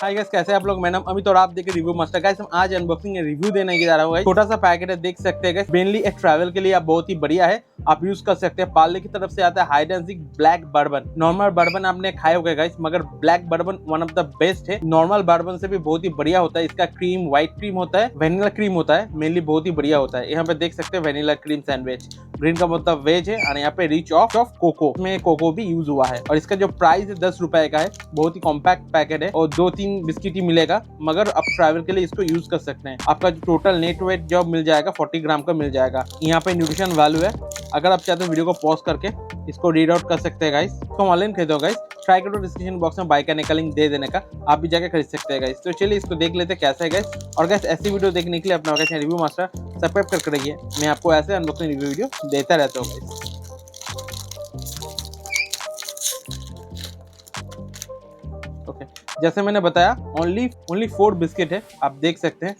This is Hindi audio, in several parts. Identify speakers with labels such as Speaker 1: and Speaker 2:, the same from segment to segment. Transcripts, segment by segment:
Speaker 1: हाय गाइस, कैसे हैं आप लोग। मैं नाम अमित और आप देख रहे रिव्यू मास्टर। गाइस हम आज अनबॉक्सिंग रिव्यू देने के जा रहा हूँ। छोटा सा पैकेट है, देख सकते हैं गाइस। मेनली एक ट्रैवल के लिए आप बहुत ही बढ़िया है, आप यूज कर सकते हैं। पार्ले की तरफ से आता है hide and seek black bourbon. Normal bourbon आपने खाए होगा गाइस, मगर black bourbon one of the best है। नॉर्मल बर्बन से भी बहुत ही बढ़िया होता है। इसका क्रीम व्हाइट क्रीम होता है, वेनिला क्रीम होता है, मेनली बहुत ही बढ़िया होता है। यहाँ पे देख सकते हैं वेनिला क्रीम सैंडविच। ग्रीन का मतलब वेज है और यहाँ पे रिच ऑफ कोको में कोको भी यूज हुआ है। और इसका जो प्राइस है 10 रुपए का है। बहुत ही कॉम्पैक्ट पैकेट है और 2-3 बिस्किट ही मिलेगा, मगर आप ट्रैवल के लिए इसको यूज कर सकते हैं। आपका जो टोटल नेट वेट जो मिल जाएगा 40 ग्राम का मिल जाएगा। यहाँ पे न्यूट्रिशन वैल्यू है। अगर आप चाहते हो वीडियो को पॉज करके इसको रीड आउट कर सकते हैं गाइस। इसको ऑनलाइन खरीदो गाइस, ट्राई करो। डिस्क्रिप्शन बॉक्स में बाय करने का लिंक दे देने का, आप भी जाकर खरीद सकते हैं गाइस। तो चलिए इसको देख लेते हैं कैसा है गाइस। और गाइस ऐसी वीडियो देखने के लिए अपना चैनल रिव्यू मास्टर सब्सक्राइब करके रखिए। मैं आपको ऐसे अनबॉक्सिंग रिव्यू वीडियो देता रहता हूँ गाइस। ओके, जैसे मैंने बताया ओनली 4 बिस्किट है, आप देख सकते हैं।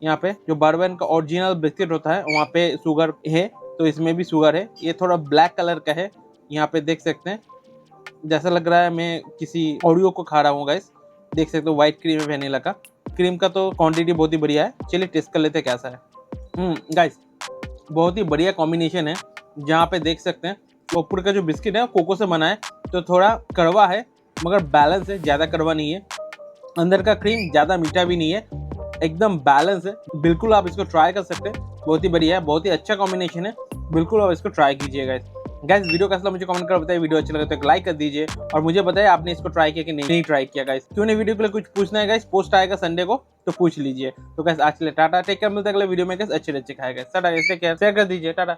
Speaker 1: यहाँ पे जो बर्बन का ओरिजिनल बिस्किट होता है वहाँ पे शुगर है, तो इसमें भी शुगर है। ये थोड़ा ब्लैक कलर का है, यहाँ पे देख सकते हैं। जैसा लग रहा है मैं किसी ओरियो को खा रहा हूँ गाइस। देख सकते हो व्हाइट क्रीम है वेनिला का। क्रीम का तो क्वांटिटी बहुत ही बढ़िया है। चलिए टेस्ट कर लेते हैं कैसा है। गाइस बहुत ही बढ़िया कॉम्बिनेशन है। जहाँ पे देख सकते हैं ऊपर का जो बिस्किट है कोको से बना है, तो थोड़ा कड़वा है मगर बैलेंस है, ज़्यादा कड़वा नहीं है। अंदर का क्रीम ज़्यादा मीठा भी नहीं है, एकदम बैलेंस है। बिल्कुल आप इसको ट्राई कर सकते हैं, बहुत ही बढ़िया है, बहुत ही अच्छा कॉम्बिनेशन है। बिल्कुल आप इसको ट्राई कीजिएगा गाइस। वीडियो कैसा मुझे कमेंट कर बताइए। वीडियो अच्छा लगे तो लाइक कर दीजिए और मुझे बताइए आपने इसको ट्राई किया कि नहीं ट्राई किया गाइस। क्यों नहीं वीडियो के लिए कुछ पूछना है गाइस, पोस्ट आएगा संडे को, तो पूछ लीजिए। तो गाइस आज के लिए टाटा, टेक केयर, मिलते हैं अगले वीडियो में गाइस। अच्छे खाएगा टाटा, शेयर कर दीजिए, टाटा।